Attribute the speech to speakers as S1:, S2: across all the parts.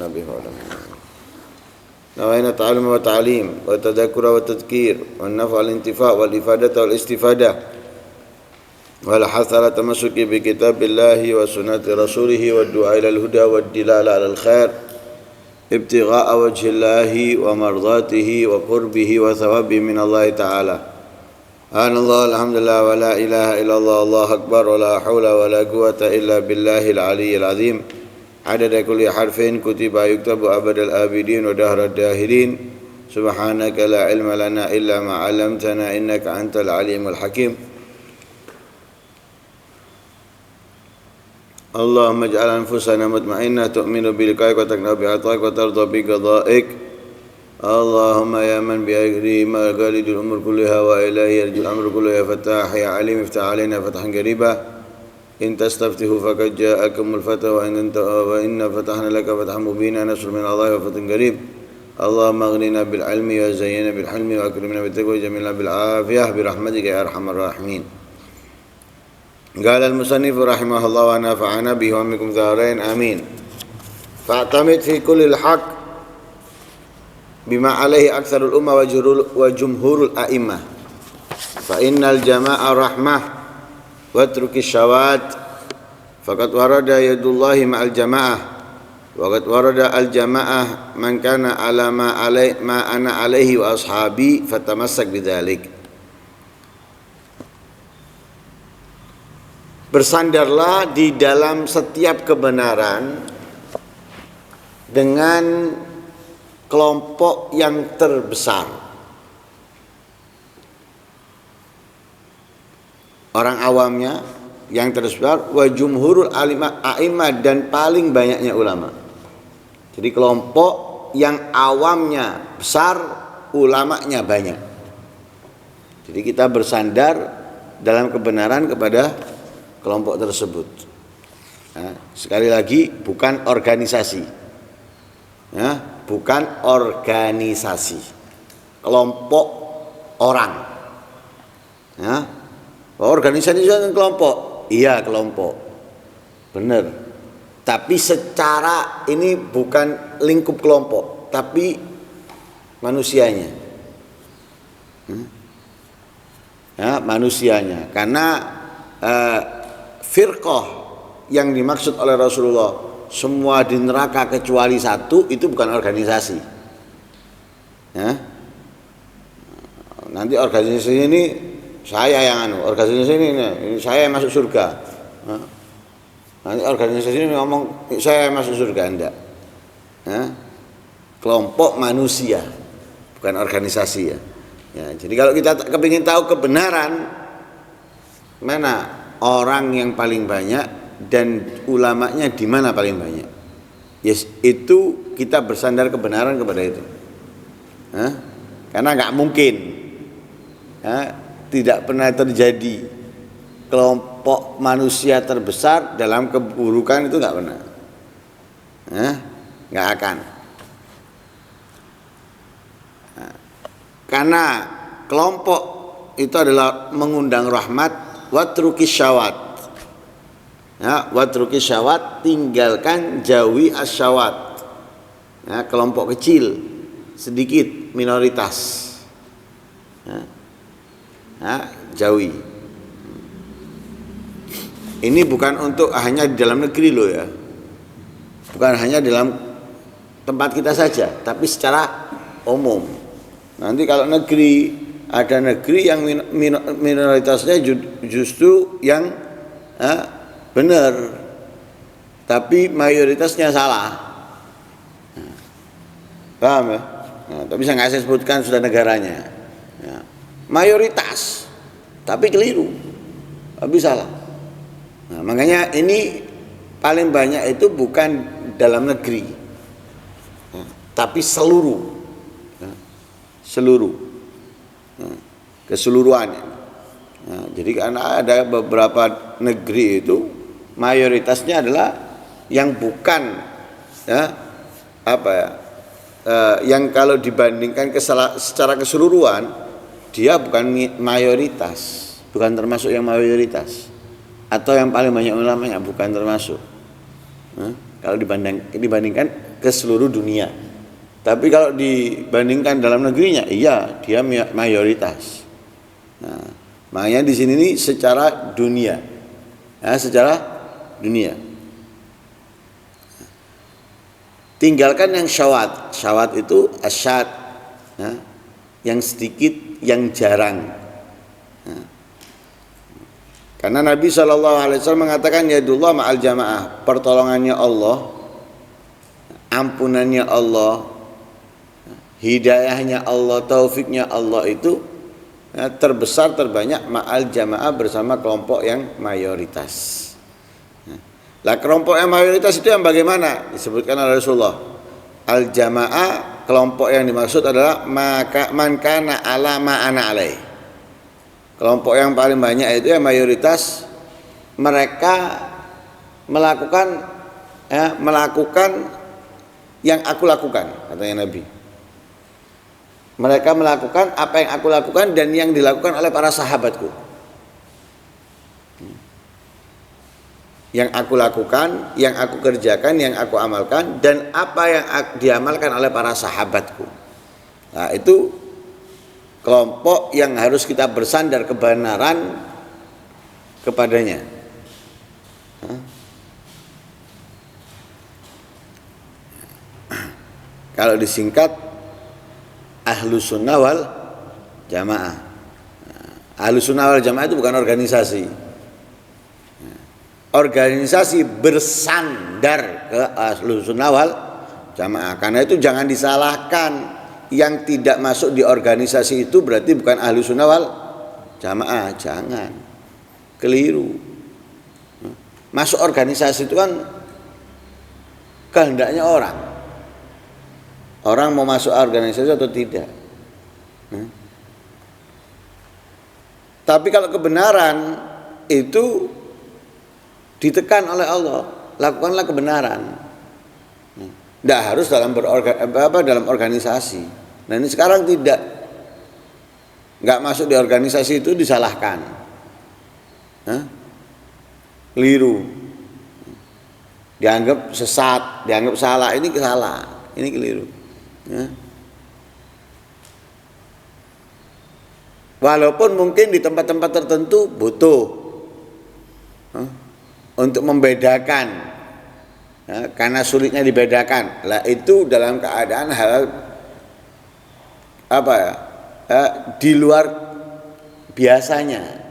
S1: وانفعنا به وعلمنا. نوينا التعلم والتعليم والتذكر والتذكير والنفع والانتفاع والإفادة والاستفادة والحث على التمسك بكتاب الله وسنة رسوله والدعاء إلى الهدى والدلالة على الخير ابتغاء وجه الله ومرضاته وقربه وثوابه من الله تعالى. سبحان الله الحمد لله ولا إله إلا الله الله أكبر ولا حول ولا قوة إلا بالله العلي العظيم عدد كل حرف كتب يكتب أبد الآبدين ودهر الداهرين سبحانك لا علم لنا إلا ما علمتنا إنك أنت العليم الحكيم. اللهم اجعل أنفسنا مطمئنة تؤمن بلقائك وتقنع بعطائك وترضى بقضائك. اللهم يا من بأجره مقاليد الأمور كلها وإليه يرجو الأمر كله يا فتاح يا عليم افتح علينا فتحا قريبا. إن تستفتحوا فقد جاءكم الفتح وإن فتحنا لك فتحا مبينا نصر من الله وفتح قريب. اللهم اغننا بالعلم وزينا بالحلم وأكرمنا بالتقوى وجملنا بالعافية برحمتك يا أرحم الراحمين. قال المصنف رحمه الله ونفعنا به وبكم ظاهرين آمين. فاعتمد في كل الحق بما عليه أكثر الأمة وجمهور الأئمة فإن الجماعة رحمة واترك الشواذ فقد ورد يد الله مع الجماعة وقد ورد الجماعة من كان على ما أنا عليه وأصحابي فتمسك بذلك. Bersandarlah di dalam setiap kebenaran dengan kelompok yang terbesar. Orang awamnya yang terbesar wa jumhurul a'imah dan paling banyaknya ulama. Jadi kelompok yang awamnya besar, ulamanya banyak. Jadi kita bersandar dalam kebenaran kepada kelompok tersebut. Nah, sekali lagi bukan organisasi, ya, bukan organisasi, kelompok orang. Ya, organisasi itu kan kelompok, iya kelompok, benar. Tapi secara ini bukan lingkup kelompok, tapi manusianya, ya, manusianya. Karena firqah yang dimaksud oleh Rasulullah semua di neraka kecuali satu itu bukan organisasi. Ya. Nanti organisasi ini saya yang organisasi ini saya yang masuk surga. Nanti organisasi ini ngomong saya yang masuk surga, enggak. Ya. Kelompok manusia bukan organisasi ya. Ya. Jadi kalau kita kepingin tahu kebenaran mana orang yang paling banyak dan ulamanya di mana paling banyak, yes, itu kita bersandar kebenaran kepada itu. Karena nggak mungkin, tidak pernah terjadi kelompok manusia terbesar dalam keburukan, itu nggak pernah, nggak akan. Karena kelompok itu adalah mengundang rahmat. Watrukis syawat, ya, watrukis syawat, tinggalkan jauhi asyawat, ya, kelompok kecil, sedikit, minoritas, ya, jauhi. Ini bukan untuk hanya di dalam negeri loh ya, bukan hanya dalam tempat kita saja, tapi secara umum. Nanti kalau negeri, ada negeri yang minoritasnya justru yang benar, tapi mayoritasnya salah. Paham ya? Nah, tapi saya nggak sebutkan sudah negaranya. Ya. Mayoritas, tapi keliru, tapi salah. Nah, makanya ini paling banyak itu bukan dalam negeri, tapi seluruh, keseluruhannya. Nah, jadi karena ada beberapa negeri itu mayoritasnya adalah yang bukan, ya, yang kalau dibandingkan secara keseluruhan dia bukan mayoritas, bukan termasuk yang mayoritas, atau yang paling banyak ulamanya bukan termasuk. Kalau dibandingkan ke seluruh dunia. Tapi kalau dibandingkan dalam negerinya, iya dia mayoritas. Nah, makanya di sini ini secara dunia, secara dunia. Tinggalkan yang syawat. Syawat itu asyad, yang sedikit, yang jarang. Karena Nabi SAW mengatakan yadullah ma'al jamaah, pertolongannya Allah, ampunannya Allah, hidayahnya Allah, taufiknya Allah itu terbesar terbanyak ma'al jamaah, bersama kelompok yang mayoritas. Lah kelompok yang mayoritas itu yang bagaimana? Disebutkan oleh Rasulullah. Al jamaah, kelompok yang dimaksud adalah man kana ala ma ana alaih. Kelompok yang paling banyak itu yang mayoritas, mereka melakukan yang aku lakukan, katanya Nabi. Mereka melakukan apa yang aku lakukan dan yang dilakukan oleh para sahabatku. Yang aku lakukan, yang aku kerjakan, yang aku amalkan, dan apa yang diamalkan oleh para sahabatku. Nah, itu kelompok yang harus kita bersandar kebenaran kepadanya. Kalau disingkat Ahlus Sunnah wal Jamaah. Ahlus Sunnah wal Jamaah itu bukan organisasi. Organisasi bersandar ke Ahlus Sunnah wal Jamaah. Karena itu jangan disalahkan, yang tidak masuk di organisasi itu berarti bukan Ahlus Sunnah wal Jamaah. Jangan, keliru. Masuk organisasi itu kan kehendaknya orang. Orang mau masuk organisasi atau tidak. Tapi kalau kebenaran itu ditekan oleh Allah, lakukanlah kebenaran. Tidak harus dalam dalam organisasi. Nah ini sekarang tidak, nggak masuk di organisasi itu disalahkan, keliru, dianggap sesat, dianggap salah. Ini salah, ini keliru. Walaupun mungkin di tempat-tempat tertentu butuh untuk membedakan, karena sulitnya dibedakan. Lah itu dalam keadaan hal di luar biasanya.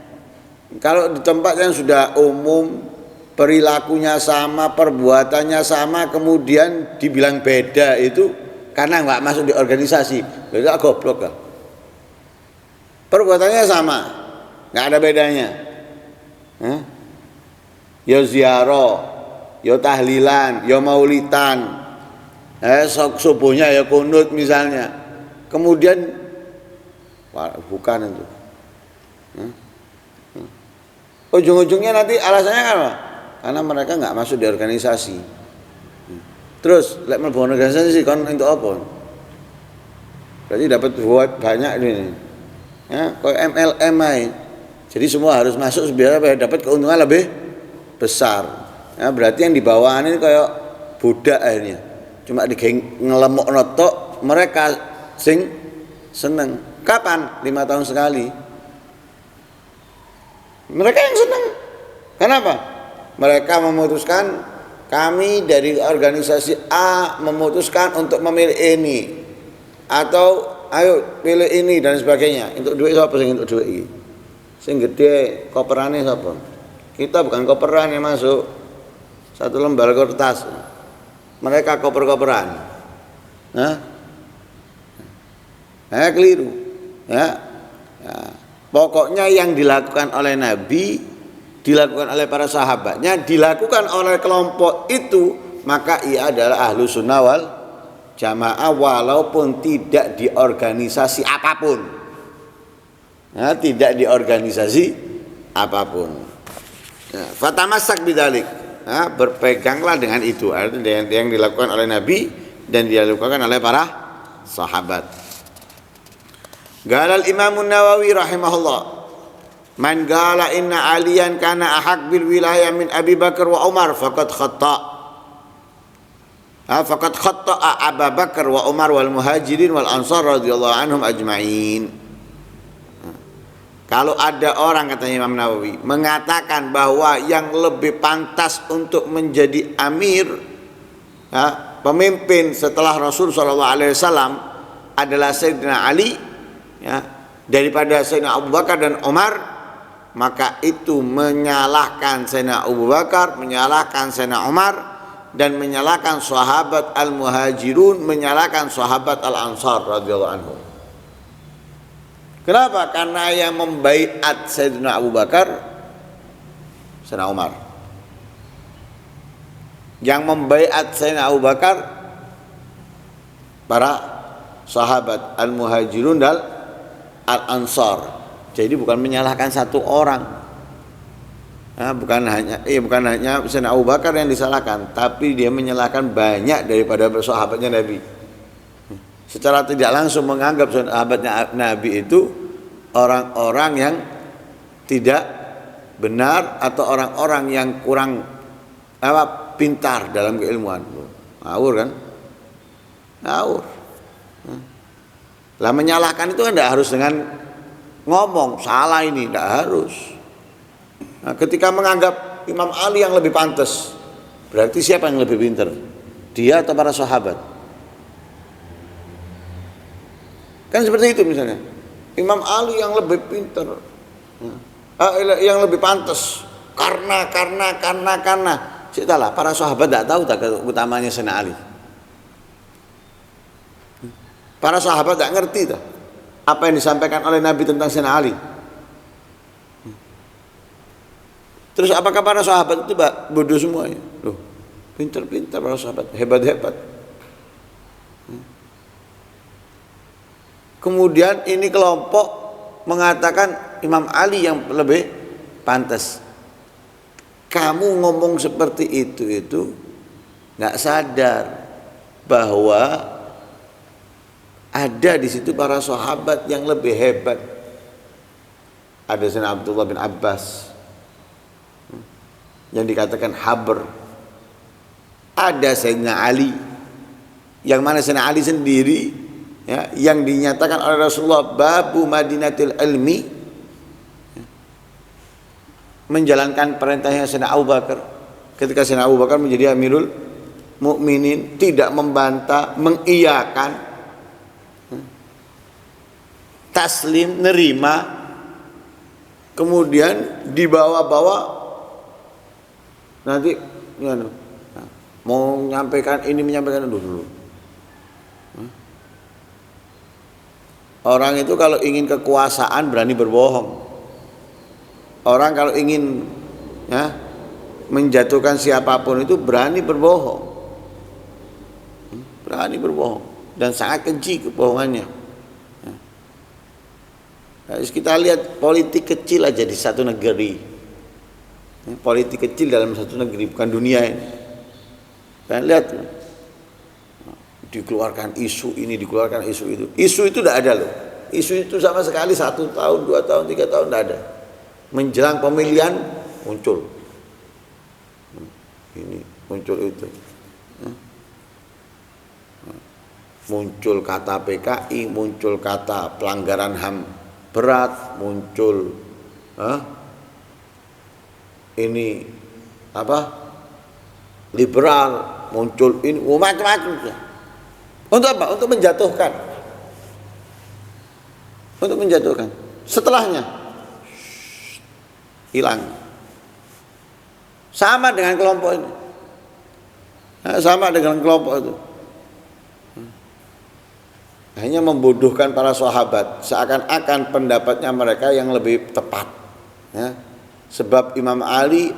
S1: Kalau di tempat yang sudah umum, perilakunya sama, perbuatannya sama, kemudian dibilang beda, itu karena nggak masuk di organisasi. Itu goblok kan? Perbuatannya sama, nggak ada bedanya. Ya ziarah, ya tahlilan, ya maulitan, subuhnya ya kunut misalnya. Kemudian bukan itu. Ujung-ujungnya nanti alasannya kan apa? Karena mereka nggak masuk di organisasi. Terus lek mlebu organisasi kon untuk apa? Berarti dapat buat banyak ini. Kayak MLM aja. Jadi semua harus masuk biar dapat keuntungan lebih besar. Berarti yang di bawah ini kayak budak akhirnya. Cuma ngelemok notok, mereka sing seneng. Kapan? 5 tahun sekali. Mereka yang seneng. Kenapa? Mereka memutuskan, kami dari organisasi A memutuskan untuk memilih ini, atau ayo pilih ini dan sebagainya. Untuk duit siapa sing untuk duit iki? Sing gede koperane siapa? Kita bukan koperan yang masuk, satu lembar kertas. Mereka koper-koperan. Keliru. Pokoknya yang dilakukan oleh Nabi, dilakukan oleh para sahabatnya, dilakukan oleh kelompok itu, maka ia adalah Ahlus Sunnah wal Jamaah, walaupun tidak di organisasi apapun. Tidak di organisasi apapun. Fatamassak bidzalik, berpeganglah dengan itu, artinya yang dilakukan oleh Nabi dan dilakukan oleh para sahabat. Qala al-Imam an-Nawawi rahimahullah, man qala inna aliyan kana ahaq bil wilayah min Abi Bakar wa Umar faqad khata. Faqad khatta'a Abu Bakar wa Umar wal Muhajirin wal Ansar radhiyallahu anhum ajma'in. Kalau ada orang, katanya Imam Nawawi, mengatakan bahwa yang lebih pantas untuk menjadi amir, pemimpin setelah Rasul SAW adalah Sayyidina Ali, daripada Sayyidina Abu Bakar dan Umar, maka itu menyalahkan Sayyidina Abu Bakar, menyalahkan Sayyidina Umar, dan menyalahkan sahabat al-Muhajirun, menyalahkan sahabat al-Ansar radhiyallahu anhum. Kenapa? Karena yang membaiat Sayyidina Abu Bakar, Sayyidina Umar. Yang membaiat Sayyidina Abu Bakar, para sahabat al-Muhajirun dan al-Ansar. Jadi bukan menyalahkan satu orang. Bukan hanya Sayyidina Abu Bakar yang disalahkan, tapi dia menyalahkan banyak daripada sahabatnya Nabi. Secara tidak langsung menganggap sahabatnya Nabi itu orang-orang yang tidak benar atau orang-orang yang kurang pintar dalam keilmuan. Ngawur kan? Ngawur. Lah menyalahkan itu tidak harus dengan ngomong salah, ini tidak harus. Nah, ketika menganggap Imam Ali yang lebih pantas, berarti siapa yang lebih pintar? Dia atau para sahabat? Kan seperti itu misalnya. Imam Ali yang lebih pintar, yang lebih pantas karena Sitalah para sahabat tidak tahu tak utamanya Sayyidina Ali. Para sahabat tidak ngerti tak apa yang disampaikan oleh Nabi tentang Sayyidina Ali. Terus apakah para sahabat itu bodoh semuanya? Loh, pintar-pintar para sahabat, hebat-hebat. Kemudian ini kelompok mengatakan Imam Ali yang lebih pantas. Kamu ngomong seperti itu nggak sadar bahwa ada di situ para sahabat yang lebih hebat. Ada Sayyidina Abdullah bin Abbas yang dikatakan habr. Ada Sayyidina Ali, yang mana Sayyidina Ali sendiri, yang dinyatakan oleh Rasulullah babu Madinatil ilmi, menjalankan perintahnya Sayyidina Abu Bakar ketika Sayyidina Abu Bakar menjadi Amirul Mukminin, tidak membantah, mengiyakan, taslim, nerima, kemudian dibawa-bawa nanti mau menyampaikan ini, menyampaikan dulu. Orang itu kalau ingin kekuasaan berani berbohong. Orang kalau ingin menjatuhkan siapapun itu berani berbohong. Berani berbohong dan sangat keji kebohongannya. Kita lihat politik kecil aja di satu negeri. Politik kecil dalam satu negeri, bukan dunia ini. Kalian lihat, dikeluarkan isu ini, dikeluarkan isu itu. Isu itu tidak ada loh. Isu itu sama sekali 1 tahun, 2 tahun, 3 tahun tidak ada. Menjelang pemilihan muncul ini, muncul itu. Muncul kata PKI, muncul kata pelanggaran HAM berat, muncul ini liberal, muncul ini macam-macam. Untuk apa? Untuk menjatuhkan. Untuk menjatuhkan. Setelahnya hilang. Sama dengan kelompok ini. Sama dengan kelompok itu. Hanya membodohkan para sahabat, seakan-akan pendapatnya mereka yang lebih tepat. Sebab Imam Ali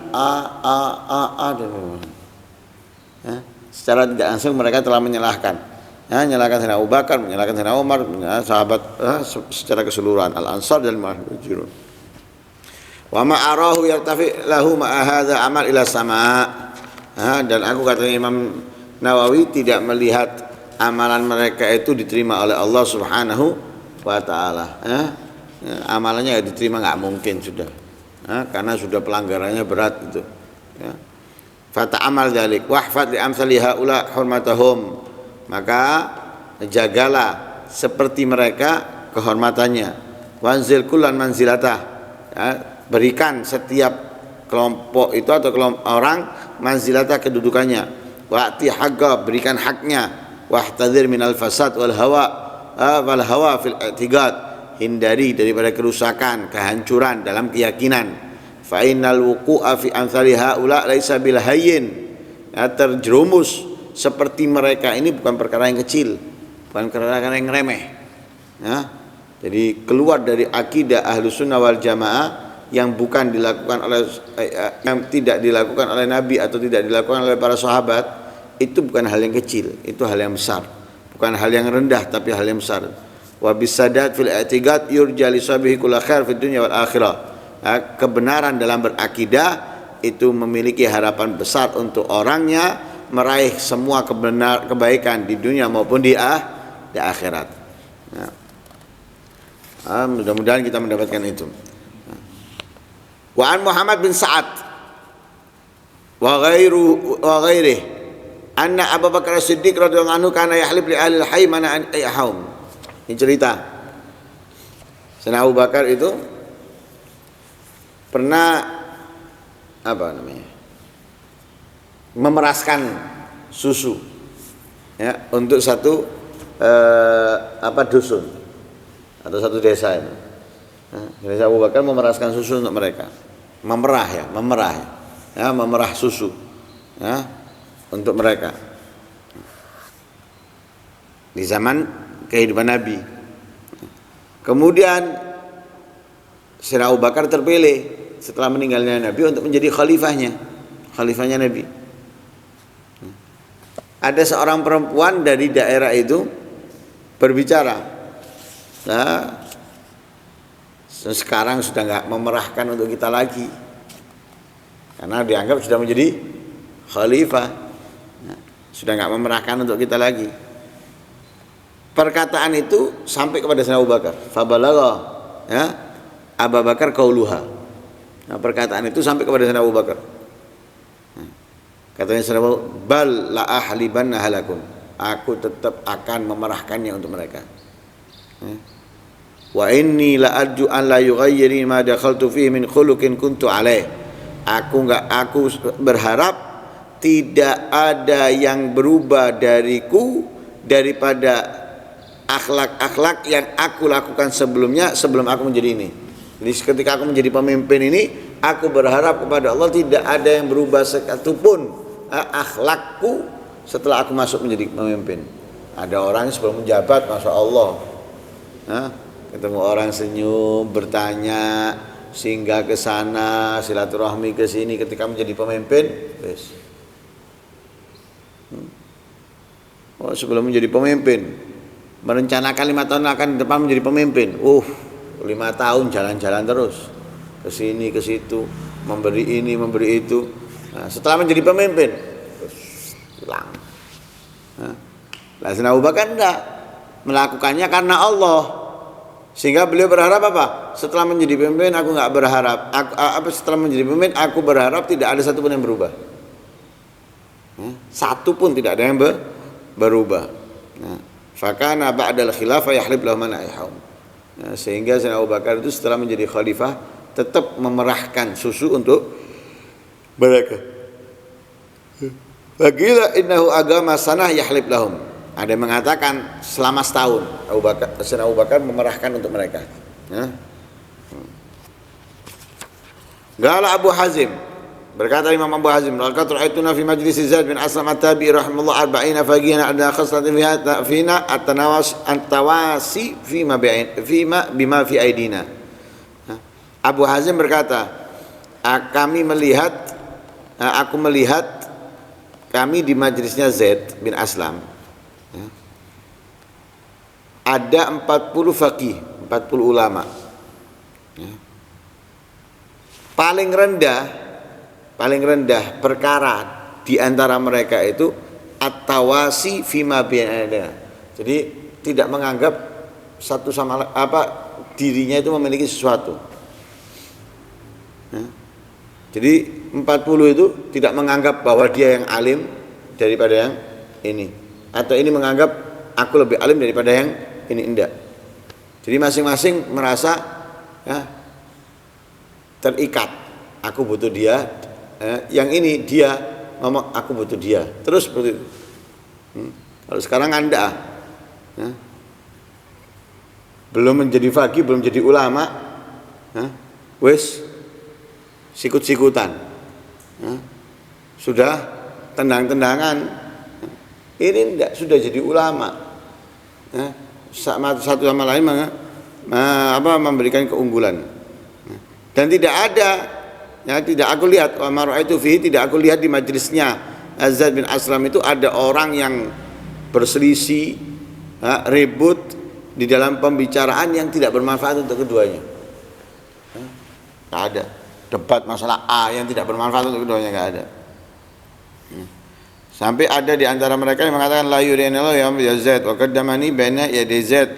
S1: dan secara tidak langsung mereka telah menyalahkan. Menyalahkan Sayyidina Abu Bakar, menyalahkan Sayyidina Umar, sahabat secara keseluruhan, Al-Ansar dan Muhajirin. Wa ma arahu yartafi lahu ma hadza amal ila sama. Dan aku, katanya Imam Nawawi, tidak melihat amalan mereka itu diterima oleh Allah Subhanahu wa taala. Amalannya diterima nggak mungkin sudah. Karena sudah pelanggarannya berat itu. Fata'amal dzalik wahfad li amsali haula hurmatahum, maka jagalah seperti mereka kehormatannya. Wanzil kullan manzilatah, ya, berikan setiap kelompok itu atau kelompok orang manzilatah kedudukannya. Wa'ti haqqa, berikan haknya. Wahtadzir minal fasad wal hawa fil i'tiqad, hindari daripada kerusakan, kehancuran dalam keyakinan. Fa innal wuqu'a fi amsali haula laisa bil hayyin, ya, terjerumus seperti mereka ini bukan perkara yang kecil, bukan perkara yang remeh, ya. Jadi keluar dari akidah Ahlus Sunnah wal Jamaah yang bukan dilakukan oleh yang tidak dilakukan oleh Nabi atau tidak dilakukan oleh para sahabat, itu bukan hal yang kecil, itu hal yang besar, bukan hal yang rendah tapi hal yang besar. Wa bisadat fil i'tiqad yurja li sabihi kullu khair fid dunya wal akhirah. Kebenaran dalam berakidah itu memiliki harapan besar untuk orangnya meraih semua kebaikan di dunia maupun di akhirat. Nah, mudah-mudahan kita mendapatkan itu. Wa an Muhammad bin Sa'ad wa ghairihi anna Abu Bakar As-Siddiq radhiyallahu anhu kana yahlib li ahli al-hayy mana an ayhum. Ini cerita. Sayyidina Abu Bakar itu pernah memeraskan susu, ya, untuk satu dusun atau satu desa itu. Jadi Abu Bakar memeraskan susu untuk mereka, memerah susu, ya, untuk mereka di zaman kehidupan Nabi. Kemudian Sayyidina Abu Bakar terpilih setelah meninggalnya Nabi untuk menjadi khalifahnya Nabi. Ada seorang perempuan dari daerah itu berbicara, nah, sekarang sudah nggak memerahkan untuk kita lagi karena dianggap sudah menjadi khalifah, nah, sudah nggak memerahkan untuk kita lagi. Perkataan itu sampai kepada Sayyidina Abu Bakar. Fabalagha, ya, Abu Bakar qauluha. Nah, perkataan itu sampai kepada Sayyidina Abu Bakar. Nah, katanya Sayyidina Abu Bakar, bal la ahlibanna halakum. Aku tetap akan memerahkannya untuk mereka. Wa inni la arju an la yughayyiri ma dakhaltu fihi min khuluqin kuntu alaih. Aku berharap tidak ada yang berubah dariku daripada akhlak-akhlak yang aku lakukan sebelumnya sebelum aku menjadi ini. Jadi ketika aku menjadi pemimpin ini, aku berharap kepada Allah tidak ada yang berubah sekatupun akhlakku setelah aku masuk menjadi pemimpin. Ada orang sebelum menjabat, masya Allah, ketemu orang senyum, bertanya, singgah ke sana, silaturahmi ke sini. Ketika menjadi pemimpin, wes. Oh, sebelum menjadi pemimpin, merencanakan 5 tahun akan depan menjadi pemimpin. 5 tahun jalan-jalan terus ke sini ke situ, memberi ini memberi itu. Nah, setelah menjadi pemimpin hilang. Sayyidina Abu Bakar enggak melakukannya karena Allah, sehingga beliau berharap apa? Setelah menjadi pemimpin aku enggak berharap setelah menjadi pemimpin aku berharap tidak ada satu pun yang berubah. Satu pun tidak ada yang berubah. Nah, fakana ba'dal khilafah yahlib lahum man ayhum. Sehingga Sayyidina Abu Bakar itu setelah menjadi khalifah tetap memerahkan susu untuk mereka. Faqila innahu agama sanah yahlib lahum. Ada yang mengatakan selama setahun Sayyidina Abu Bakar memerahkan untuk mereka. Qala Abu Hazim, berkata Imam Abu Hazim, laqad ra'aytuna fi majlis Zaid bin Aslam at-Tabi'i rahimahullah 40 faqihan ada khaslatin fina at-tawasi fima bima fi aidina. Abu Hazim berkata, aku melihat kami di majlisnya Zaid bin Aslam, ada 40 faqih, 40 ulama. Paling rendah perkara di antara mereka itu at-tawasi fima bainana. Jadi tidak menganggap satu sama dirinya itu memiliki sesuatu. Jadi 40 itu tidak menganggap bahwa dia yang alim daripada yang ini, atau ini menganggap aku lebih alim daripada yang ini, enggak. Jadi masing-masing merasa ya, terikat, aku butuh dia, yang ini dia ngomong aku butuh dia, terus seperti itu. Kalau sekarang Anda ya, belum menjadi faqih, belum jadi ulama, wis sikut-sikutan, sudah tendang-tendangan, ini enggak, sudah jadi ulama, satu sama lain memberikan keunggulan, dan tidak ada, ya, tidak aku lihat, itu tidak aku lihat di majelisnya Zaid bin Aslam itu ada orang yang berselisih, ribut di dalam pembicaraan yang tidak bermanfaat untuk keduanya. Nggak ada debat masalah A yang tidak bermanfaat untuk keduanya, nggak ada. Sampai ada di antara mereka yang mengatakan la yurinallahu ya Zaid wa qaddamani baina yaday Zaid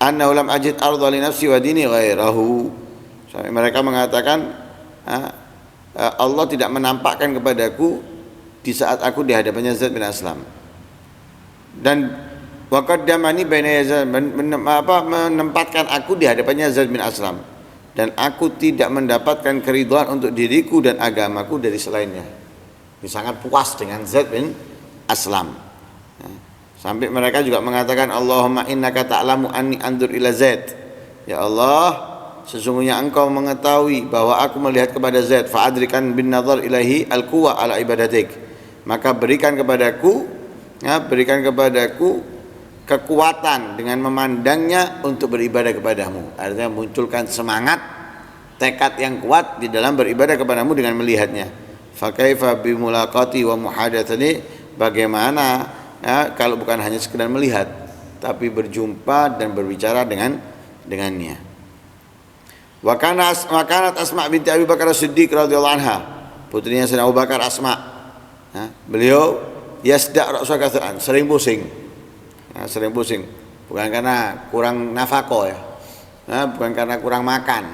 S1: anna lam ajid arda li nafsi wa dini ghairahu. Sampai mereka mengatakan Allah tidak menampakkan kepadaku di saat aku di hadapannya Zaid bin Aslam, dan wa qaddamani baina Zaid, menempatkan aku di hadapannya Zaid bin Aslam, dan aku tidak mendapatkan keridhaan untuk diriku dan agamaku dari selainnya. Ini sangat puas dengan Zaid bin Aslam. Sampai mereka juga mengatakan Allahumma innaka ta'lamu anni andur ila Zaid. Ya Allah, sesungguhnya engkau mengetahui bahwa aku melihat kepada Zaid, fa'adrikan bin nazar ilahi al-quwa ala ibadatik. Maka berikan kepadaku kekuatan dengan memandangnya untuk beribadah kepadamu. Artinya munculkan semangat, tekad yang kuat di dalam beribadah kepadamu dengan melihatnya. Fa kaifa bi mulaqati wa muhadatsati, bagaimana ya, kalau bukan hanya sekedar melihat tapi berjumpa dan berbicara dengannya. Wa kanat Asma binti Abi Bakar As-Siddiq radhiyallahu anha, putrinya Sayyidina Abu Bakar Asma. Beliau yasda' ra'sa katsran, sering pusing. Sering pusing, bukan karena kurang nafkah ya, bukan karena kurang makan,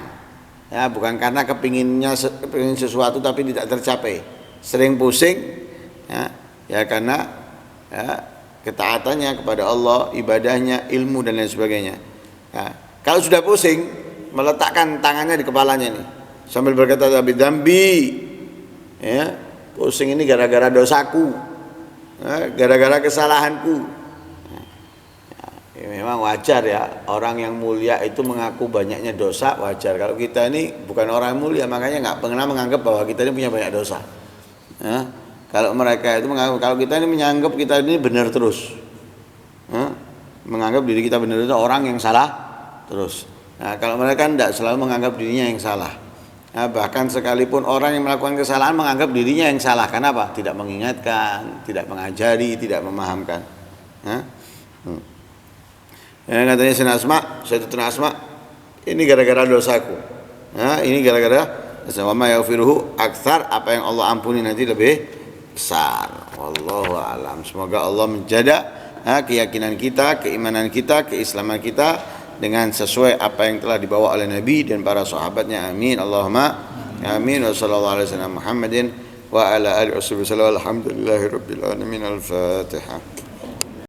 S1: ya, bukan karena kepingin sesuatu tapi tidak tercapai. Sering pusing, ya karena ketaatannya kepada Allah, ibadahnya, ilmu dan lain sebagainya. Kalau sudah pusing, meletakkan tangannya di kepalanya nih, sambil berkata dambi, ya, pusing ini gara-gara dosaku, gara-gara kesalahanku. Ya, memang wajar ya, orang yang mulia itu mengaku banyaknya dosa, wajar. Kalau kita ini bukan orang mulia, makanya nggak pernah menganggap bahwa kita ini punya banyak dosa. Kalau mereka itu menganggap, kalau kita ini menganggap kita ini benar terus, menganggap diri kita benar itu orang yang salah terus. Nah, kalau mereka tidak, selalu menganggap dirinya yang salah. Bahkan sekalipun orang yang melakukan kesalahan menganggap dirinya yang salah. Kenapa? Tidak mengingatkan, tidak mengajari, tidak memahamkan. Katanya Sayyidatuna Asma, ini gara-gara dosaku. Ini gara-gara wa ma yaghfiruhu aktsar, apa yang Allah ampuni nanti lebih besar. Wallahu a'lam. Semoga Allah menjaga keyakinan kita, keimanan kita, keislaman kita dengan sesuai apa yang telah dibawa oleh Nabi dan para sahabatnya. Amin. Allahumma amin. Wa sallallahu alaihi wasallam Muhammadin wa ala alihi wasallam. Alhamdulillahirabbil alamin. Al-Fatihah.